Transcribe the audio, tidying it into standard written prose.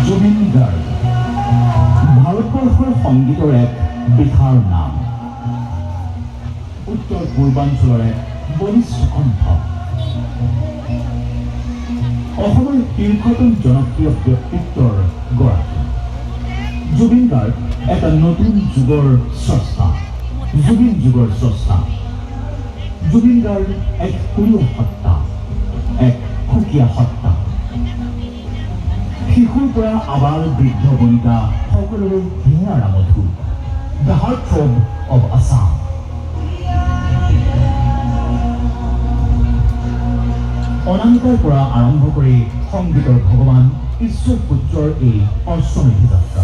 জুবিন গাৰ্গ ভাৰতবৰ্ষৰ সংগীতৰ এক বিশাল নাম, উত্তৰ পূৰ্বাঞ্চলৰ এক বলিষ্ঠ কণ্ঠ, অসমৰ শীৰ্ষতম জনপ্ৰিয় ব্যক্তিত্বৰ গৰাকী। জুবিন গাৰ্গ এটা নতুন যুগৰ স্ৰষ্টা, জুবিন যুগৰ স্ৰষ্টা। জুবিন গাৰ্গ এক সুৰীয় সত্তা, এক সুকীয়া সত্তা। শিশুৰ পৰা আবাল বৃদ্ধ বনিতা সকলোৰে হিয়াৰা মধু, দ্য হাৰ্টথ্ৰব অৱ আছাম। অনামিকাৰ পৰা আৰম্ভ কৰি সংগীতৰ ভগৱান ঈশ্বৰ পুত্ৰৰ এই অশ্বমেধি যাত্ৰা।